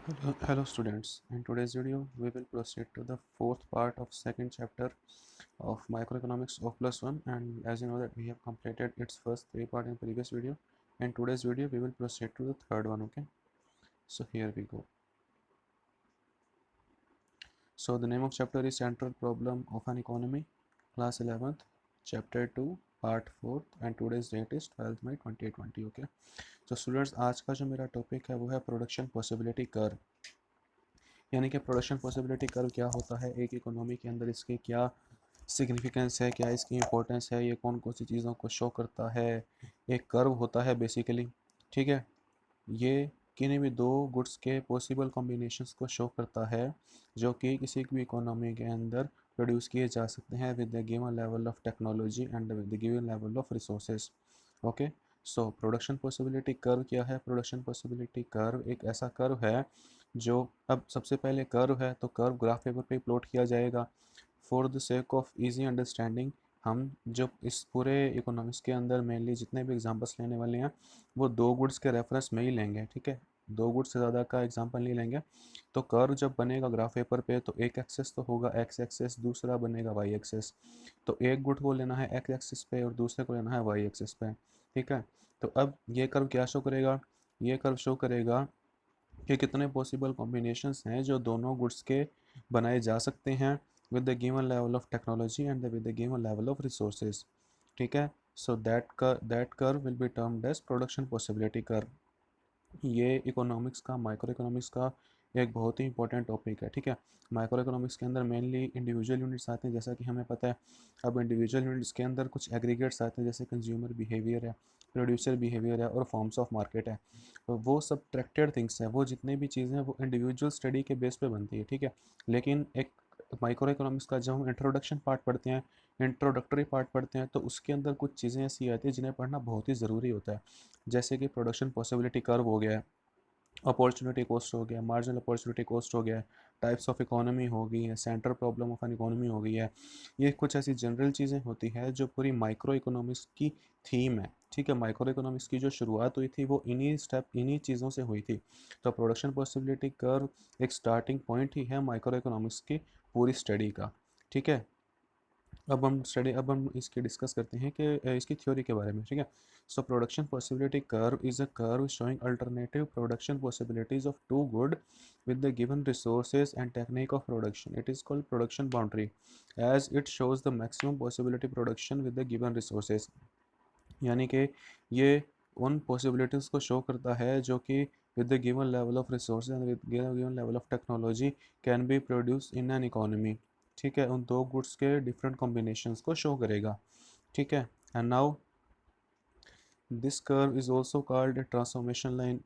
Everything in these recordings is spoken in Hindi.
Hello students. In today's video, we will proceed to the fourth part of second chapter of microeconomics of plus one. And as you know that we have completed its first three part in previous video. In today's video, we will proceed to the third one. Okay. So here we go. So the name of chapter is Central Problem of an Economy, class 11th, chapter 2, part 4th, and today's date is 12th May 2020. Okay. So students, आज का जो मेरा टॉपिक है वो है प्रोडक्शन पॉसिबिलिटी कर्व। यानी कि प्रोडक्शन पॉसिबिलिटी कर्व क्या होता है, एक इकोनॉमी के अंदर इसके क्या सिग्निफिकेंस है, क्या इसकी इंपॉर्टेंस है, ये कौन कौन सी चीज़ों को शो करता है। एक कर्व होता है बेसिकली, ठीक है। ये किन्हीं भी दो गुड्स के पॉसिबल कॉम्बिनेशंस को शो करता है जो कि किसी भी इकोनॉमी के अंदर प्रोड्यूस किए जा सकते हैं with the given level of technology and with the given level of resources. Okay. So production possibility curve क्या है? प्रोडक्शन पॉसिबिलिटी कर्व एक ऐसा कर्व है जो, अब सबसे पहले कर्व है तो कर्व ग्राफ पेपर पे प्लॉट किया जाएगा। For the sake of easy understanding हम जो इस पूरे इकोनॉमिक्स के अंदर मेनली जितने भी एग्जांपल्स लेने वाले हैं वो दो गुड्स के रेफरेंस में ही लेंगे, ठीक है। दो गुड्स से ज़्यादा का एग्जांपल नहीं लेंगे। तो कर्व जब बनेगा ग्राफ पेपर पे तो एक एक्सेस तो होगा एक्स एक्सेस, दूसरा बनेगा वाई एक्सेस। तो एक गुड को लेना है एक्स एक्सिस पे और दूसरे को लेना है वाई एक्सिस पे, ठीक है। तो अब ये कर्व क्या शो करेगा? ये कर्व शो करेगा कि कितने पॉसिबल कॉम्बिनेशंस हैं जो दोनों गुड्स के बनाए जा सकते हैं with the given level of technology and with the given level of resources, ठीक है। so that curve will be termed as production possibility curve। ये इकोनॉमिक्स का, माइक्रो इकोनॉमिक्स का एक बहुत ही इंपॉर्टेंट टॉपिक है, ठीक है। माइक्रो इकोनॉमिक्स के अंदर मेनली इंडिविजुअल यूनिट्स आते हैं, जैसा कि हमें पता है। अब इंडिविजुअल यूनिट्स के अंदर कुछ एग्रीगेट्स आते हैं, जैसे कंज्यूमर बिहेवियर है, प्रोड्यूसर बिहेवियर है और फॉर्म्स ऑफ मार्केट है। तो वो सब ट्रैक्टेड थिंग्स हैं, वो जितने भी चीज़ें हैं वो इंडिविजुअल स्टडी के बेस पे बनती है, ठीक है। लेकिन एक माइक्रो इकोनॉमिक्स का जब हम इंट्रोडक्शन पार्ट पढ़ते हैं, इंट्रोडक्टरी पार्ट पढ़ते हैं, तो उसके अंदर कुछ चीज़ें ऐसी आती हैं जिन्हें पढ़ना बहुत ही ज़रूरी होता है। जैसे कि प्रोडक्शन पॉसिबिलिटी कर्व हो गया, अपॉर्चुनिटी कॉस्ट हो गया, मार्जिनल अपॉर्चुनिटी कॉस्ट हो गया, टाइप्स ऑफ इकोनॉमी हो गई है, centre problem of an economy हो गई है। ये कुछ ऐसी जनरल चीज़ें होती हैं जो पूरी माइक्रो इकोनॉमिक्स की थीम है, ठीक है। माइक्रो इकोनॉमिक्स की जो शुरुआत हुई थी वो इन्हीं चीज़ों से हुई थी। तो प्रोडक्शन पॉसिबिलिटी कर्व एक स्टार्टिंग पॉइंट ही है माइक्रो इकोनॉमिक्स की पूरी स्टडी का, ठीक है। अब हम इसकी डिस्कस करते हैं कि इसकी थ्योरी के बारे में, ठीक है। So production possibility curve is a curve showing alternative production possibilities of two good with the given resources and technique of production. It is called production boundary as it shows the maximum possibility production with the given resources। यानी कि ये उन पॉसिबिलिटीज़ को शो करता है जो कि with the given level of resource and with given level of technology can be produce in an economy, ठीक है। उन दो गुड्स के डिफरेंट कॉम्बिनेशंस को शो करेगा, ठीक है। And now this curve is also called transformation line.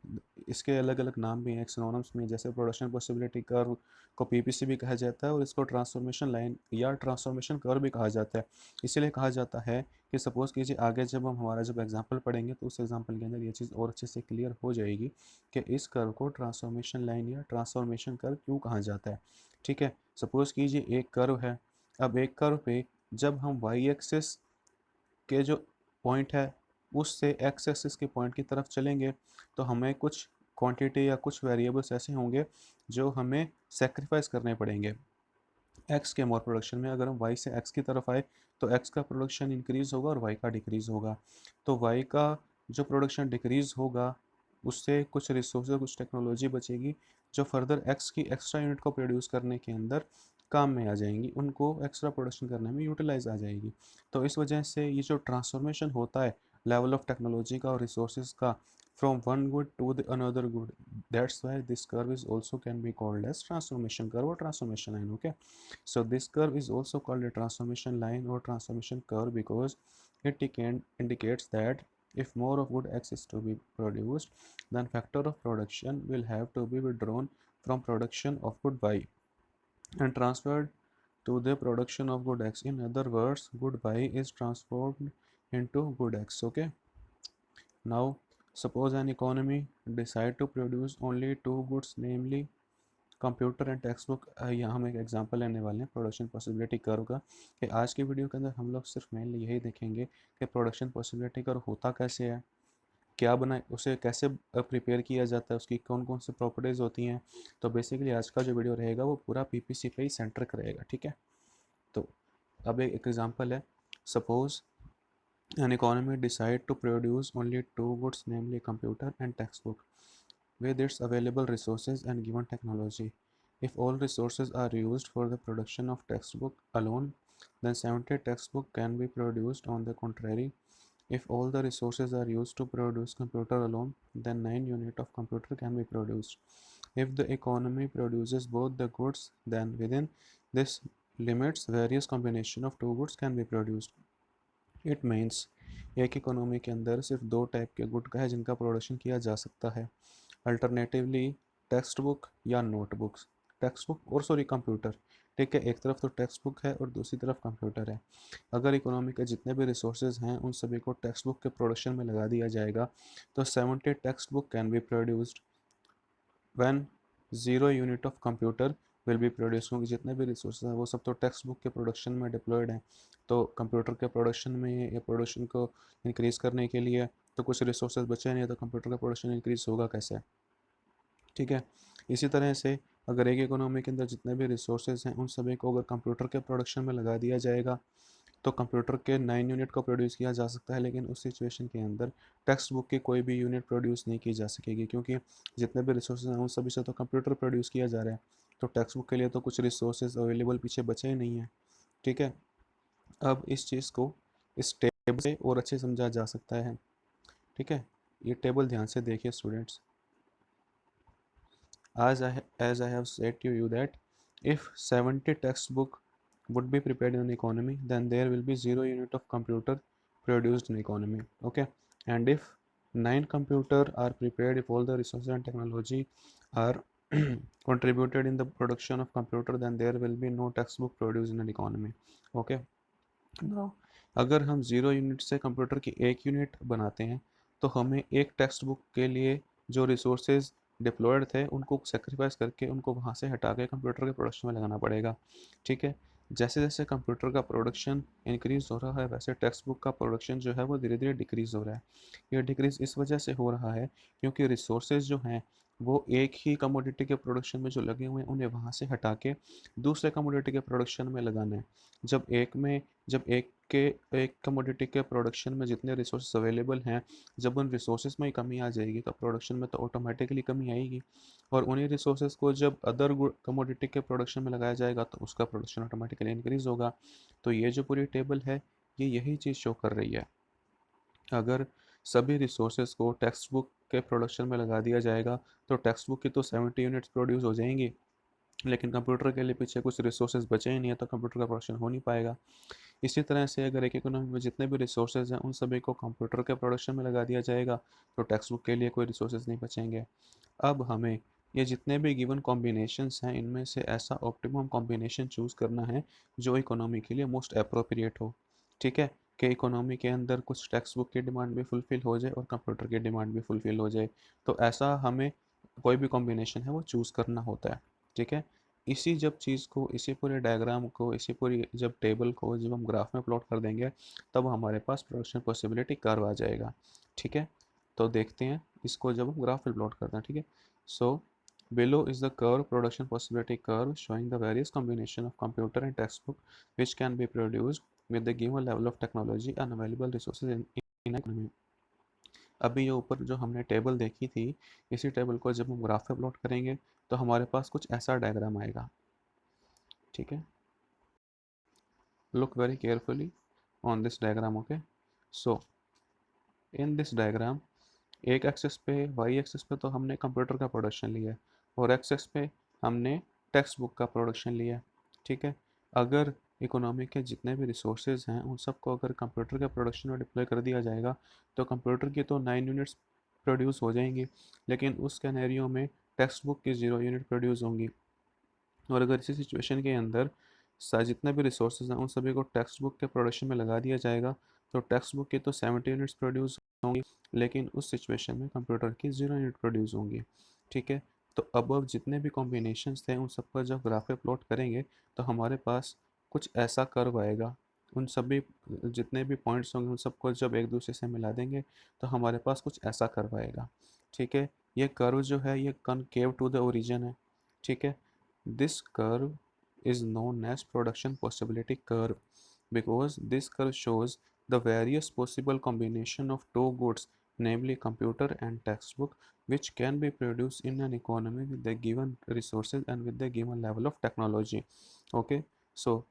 इसके अलग अलग नाम भी हैं एक सिनोनिम्स में, जैसे प्रोडक्शन पॉसिबिलिटी कर्व को पीपीसी भी कहा जाता है और इसको ट्रांसफॉर्मेशन लाइन या ट्रांसफॉर्मेशन कर्व भी कहा जाता है। इसीलिए कहा जाता है कि सपोज़ कीजिए आगे जब हम हमारा जब एग्जांपल पढ़ेंगे तो उस एग्जांपल के अंदर ये चीज़ और अच्छे से क्लियर हो जाएगी कि इस कर्व को ट्रांसफॉर्मेशन लाइन या ट्रांसफॉर्मेशन कर्व क्यों कहा जाता है, ठीक है। सपोज़ कीजिए एक कर्व है। अब एक कर्व पे जब हम वाई एक्सिस के जो पॉइंट है उससे एक्स एक्सिस के पॉइंट की तरफ चलेंगे तो हमें कुछ क्वांटिटी या कुछ वेरिएबल्स ऐसे होंगे जो हमें सेक्रीफाइस करने पड़ेंगे एक्स के मोर प्रोडक्शन में। अगर हम वाई से एक्स की तरफ आए तो एक्स का प्रोडक्शन इंक्रीज़ होगा और वाई का डिक्रीज़ होगा। तो वाई का जो प्रोडक्शन डिक्रीज़ होगा उससे कुछ रिसोर्स, कुछ टेक्नोलॉजी बचेगी जो फर्दर एक्स की एक्स्ट्रा यूनिट को प्रोड्यूस करने के अंदर काम में आ जाएंगी, उनको एक्स्ट्रा प्रोडक्शन करने में यूटिलाइज आ जाएगी। तो इस वजह से ये जो ट्रांसफॉर्मेशन होता है लेवल ऑफ टेक्नोलॉजी का और रिसोर्सेज का from one good to the another good, that's why this curve is also can be called as transformation curve or transformation line, okay। so this curve is also called a transformation line or transformation curve because it indicates that if more of good X is to be produced, then factor of production will have to be withdrawn from production of good Y and transferred to the production of good X. In other words, good Y is transformed into good X, okay। Now, suppose an economy decide to produce only two goods, namely computer and text book. यहाँ हम एक एग्जांपल लेने वाले हैं प्रोडक्शन पॉसिबिलिटी कर्व का, कि आज की वीडियो के अंदर हम लोग सिर्फ मेनली यही देखेंगे कि प्रोडक्शन पॉसिबिलिटी कर्व होता कैसे है, क्या बनाए, उसे कैसे प्रिपेयर किया जाता है, उसकी कौन कौन सी प्रॉपर्टीज़ होती हैं। तो बेसिकली आज का जो वीडियो रहेगा वो पूरा पीपीसी पे ही सेंटर करेगा, ठीक है। तो अब एक एग्जांपल है, suppose an economy decide to produce only two goods, namely computer and textbook, with its available resources and given technology. If all resources are used for the production of textbook alone, then 70 textbook can be produced. On the contrary, if all the resources are used to produce computer alone, then 9 unit of computer can be produced. If the economy produces both the goods, then within this limits various combination of two goods can be produced. It means एक इकोनॉमी के अंदर सिर्फ दो टाइप के गुड का है जिनका प्रोडक्शन किया जा सकता है। अल्टरनेटिवली टेक्स्ट बुक या नोटबुक्स, टेक्स्ट बुक और सॉरी कंप्यूटर, ठीक है। एक तरफ तो टेक्स्ट बुक है और दूसरी तरफ कंप्यूटर है। अगर इकोनॉमी के जितने भी रिसोर्सेज हैं उन सभी को टेक्स्ट बुक के प्रोडक्शन में लगा दिया जाएगा तो 70 text book can be produced when 0 unit of computer will be produce, क्योंकि जितने भी रिसोर्स हैं वो सब तो टेक्स्ट बुक के प्रोडक्शन में डिप्लॉयड हैं। तो कंप्यूटर के प्रोडक्शन में या प्रोडक्शन को इंक्रीज़ करने के लिए तो कुछ रिसोर्सेज बचे नहीं है, तो कंप्यूटर का प्रोडक्शन इंक्रीज़ होगा कैसे, ठीक है। इसी तरह से अगर एक इकोनॉमी के अंदर जितने भी रिसोर्सेज हैं उन सभी को अगर कंप्यूटर के प्रोडक्शन में लगा दिया जाएगा तो कंप्यूटर के 9 यूनिट को प्रोड्यूस किया जा सकता है, लेकिन उस सिचुएशन के अंदर टेक्स्ट बुक की कोई भी यूनिट प्रोड्यूस नहीं की जा सकेगी, क्योंकि जितने भी रिसोर्सेज हैं उन सभी से तो कंप्यूटर प्रोड्यूस किया जा रहा है। तो टेक्स्ट बुक के लिए तो कुछ रिसोर्सेज अवेलेबल पीछे बचे ही नहीं हैं, ठीक है। अब इस चीज़ को इस टेबल से और अच्छे समझा जा सकता है, ठीक है। ये टेबल ध्यान से देखिए students. as I have said to you that if 70 textbook would be prepared in an economy, then there will be 0 unit of computer produced in economy, okay. And if 9 computer are prepared, if all the resources and technology are contributed in the production of computer, then there will be no textbook produced in an economy, okay. Now अगर हम 0 यूनिट से कंप्यूटर की 1 यूनिट बनाते हैं तो हमें एक टेक्स्ट बुक के लिए जो रिसोर्सेज डिप्लॉयड थे उनको सेक्रीफाइस करके उनको वहाँ से हटा के कंप्यूटर के प्रोडक्शन में लगाना पड़ेगा, ठीक है। जैसे जैसे कंप्यूटर का प्रोडक्शन इंक्रीज़ हो रहा है वैसे टेक्स्ट बुक का प्रोडक्शन जो है वो धीरे धीरे डिक्रीज़ हो रहा है। ये डिक्रीज़ इस वजह से हो रहा है क्योंकि रिसोर्सेज जो हैं वो एक ही कमोडिटी के प्रोडक्शन में जो लगे हुए हैं उन्हें वहाँ से हटा के दूसरे कमोडिटी के प्रोडक्शन में लगाना है। जब एक में जब एक कमोडिटी के प्रोडक्शन में जितने रिसोर्स अवेलेबल हैं, जब उन रिसोर्सेज में ही कमी आ जाएगी तो प्रोडक्शन में तो ऑटोमेटिकली कमी आएगी, और उन्हीं रिसोर्सेज को जब अदर कमोडिटी के प्रोडक्शन में लगाया जाएगा तो उसका प्रोडक्शन ऑटोमेटिकली इंक्रीज़ होगा। तो ये जो पूरी टेबल है ये यही चीज़ शो कर रही है। अगर सभी रिसोर्सेज को टेक्स्ट बुक के प्रोडक्शन में लगा दिया जाएगा तो टेक्स्ट बुक की तो 70 यूनिट्स प्रोड्यूस हो जाएंगी, लेकिन कंप्यूटर के लिए पीछे कुछ रिसोर्सेज बचे ही नहीं है तो कंप्यूटर का प्रोडक्शन हो नहीं पाएगा। इसी तरह से अगर एक इकोनॉमी में जितने भी रिसोर्सेज हैं उन सभी को कंप्यूटर के प्रोडक्शन में लगा दिया जाएगा तो टेक्स्ट बुक के लिए कोई रिसोर्सेज नहीं बचेंगे। अब हमें ये जितने भी गिवन कॉम्बिनेशंस हैं इनमें से ऐसा ऑप्टिमम कॉम्बिनेशन चूज़ करना है जो इकोनॉमी के लिए मोस्ट अप्रोप्रिएट हो, ठीक है। कि इकोनॉमी के अंदर कुछ टेक्स्ट बुक की डिमांड भी फुलफ़िल हो जाए और कंप्यूटर की डिमांड भी फुलफ़िल हो जाए। तो ऐसा हमें कोई भी कॉम्बिनेशन है वो चूज़ करना होता है, ठीक है। इसी जब चीज़ को, इसी पूरे डायग्राम को, इसी पूरी जब टेबल को जब हम ग्राफ में प्लॉट कर देंगे तब हमारे पास प्रोडक्शन पॉसिबिलिटी कर्व आ जाएगा, ठीक है। तो देखते हैं इसको जब हम ग्राफ में प्लॉट करते हैं, ठीक है। सो below is the curve, production possibility curve, showing the various combination of computer and textbook which can be produced with the given level of technology and available resources in economy. अभी ये ऊपर जो हमने टेबल देखी थी इसी टेबल को जब हम ग्राफ पे प्लॉट करेंगे तो हमारे पास कुछ ऐसा डायग्राम आएगा, ठीक है। Look very carefully on this diagram, okay. So in this diagram एक एक्सेस पे, वाई एक्सेस पे तो हमने कंप्यूटर का प्रोडक्शन लिया है और एक्सेस पे हमने टेक्स्ट बुक का प्रोडक्शन लिया है, ठीक है। अगर इकोनॉमी के जितने भी रिसोर्सेज हैं उन सबको अगर कंप्यूटर के प्रोडक्शन में डिप्लॉय कर दिया जाएगा तो कंप्यूटर की तो 9 यूनिट्स प्रोड्यूस हो जाएंगी, लेकिन उस कैनेरियो में टेक्स्ट बुक की 0 यूनिट प्रोड्यूस होंगी। और अगर इसी सिचुएशन के अंदर जितने भी रिसोर्सेज हैं उन सभी को टेक्स्ट बुक के प्रोडक्शन में लगा दिया जाएगा तो टेक्स्ट बुक की तो 70 यूनिट्स प्रोड्यूस होंगी, लेकिन उस सिचुएशन में कंप्यूटर की 0 यूनिट प्रोड्यूस होंगी, ठीक है। तो अब जितने भी कॉम्बिनेशंस थे उन सबका जब ग्राफ पे प्लॉट करेंगे तो हमारे पास कुछ ऐसा कर्व आएगा, उन सभी जितने भी पॉइंट्स होंगे उन सबको जब एक दूसरे से मिला देंगे तो हमारे पास कुछ ऐसा कर्व आएगा। ठीक है, ये कर्व जो है ये कनकेव टू द ओरिजिन है। ठीक है, this curve is known as production possibility curve because this curve shows the various possible combination of two goods, namely computer and textbook, which can be produced in an economy with the given resources and with the given level of technology. Okay, so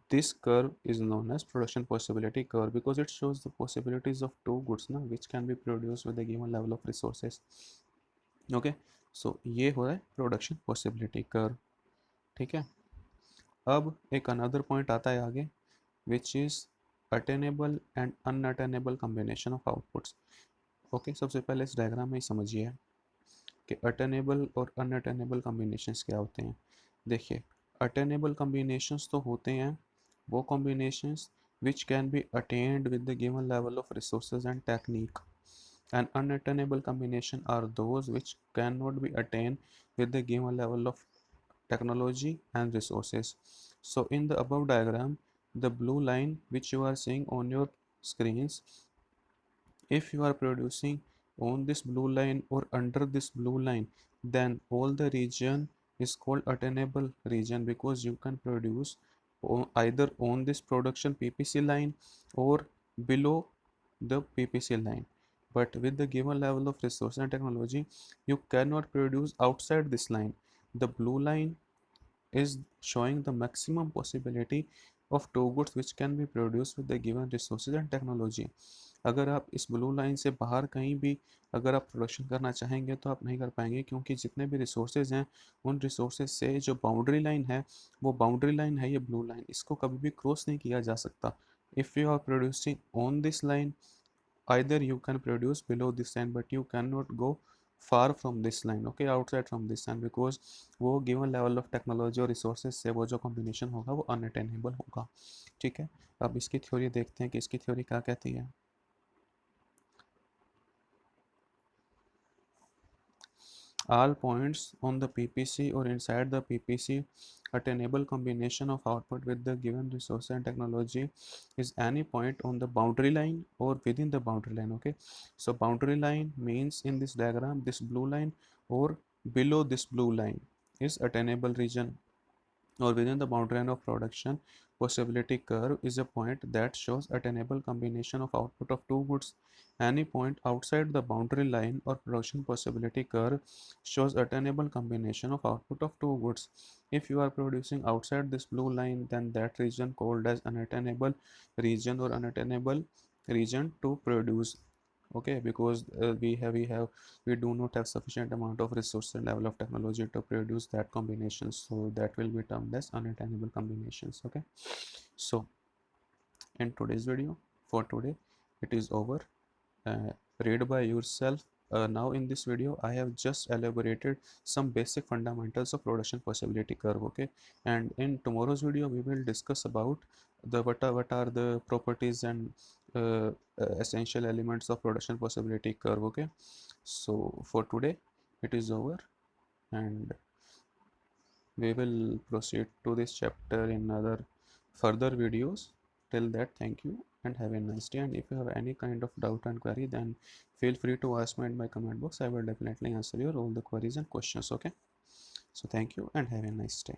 this curve is known as production possibility curve because it shows the possibilities of two goods ना which can be produced with the given level of resources. Okay, so ये हो रहा है प्रोडक्शन पॉसिबिलिटी कर्व। ठीक है, अब एक अनदर पॉइंट आता है आगे which is attainable and unattainable combination of outputs. Okay, सबसे पहले इस डायग्राम में ही समझिए कि अटेनेबल और अनअटेनेबल कम्बिनेशंस क्या होते हैं। देखिए, अटेनेबल कम्बिनेशंस तो होते हैं वो combinations which can be attend with the given level of resources and technique, and unattainable combination are those which cannot be attained with the given level of technology and resources. So in the above diagram, the blue line which you are seeing on your screens, if you are producing on this blue line or under this blue line, then all the region is called attainable region because you can produce either on this production PPC line or below the PPC line. But with the given level of resource and technology, you cannot produce outside this line. The blue line is showing the maximum possibility of two goods which can be produced with the given resources and technology. अगर आप इस ब्लू लाइन से बाहर कहीं भी अगर आप प्रोडक्शन करना चाहेंगे तो आप नहीं कर पाएंगे क्योंकि जितने भी रिसोर्सेज हैं उन रिसोर्सेज से जो बाउंड्री लाइन है वो बाउंड्री लाइन है ये ब्लू लाइन, इसको कभी भी क्रॉस नहीं किया जा सकता। If you are producing on this line, either you can produce below this line but you cannot go far from this line, okay, outside from this line because वो given level of technology और resources से वो जो combination होगा वो unattainable होगा। ठीक है, अब इसकी थ्योरी देखते हैं कि इसकी थ्योरी क्या कहती है। All points on the PPC or inside the PPC attainable combination of output with the given resource and technology is any point on the boundary line or within the boundary line. Okay, so boundary line means in this diagram this blue line or below this blue line is attainable region, or within the boundary line of production possibility curve is a point that shows attainable combination of output of two goods. Any point outside the boundary line or production possibility curve shows attainable combination of output of two goods. If you are producing outside this blue line, then that region called as unattainable region or unattainable region to produce. Okay, because we do not have sufficient amount of resource and level of technology to produce that combination, so that will be termed as unattainable combinations. Okay, so in today's video for today it is over. Read by yourself. Now in this video I have just elaborated some basic fundamentals of production possibility curve. Okay, and in tomorrow's video we will discuss about the what are the properties and essential elements of production possibility curve. Okay, so for today it is over and we will proceed to this chapter in other further videos. Till that, thank you and have a nice day. And if you have any kind of doubt and query, then feel free to ask me in my comment box. I will definitely answer your all the queries and questions. Okay, so thank you and have a nice day.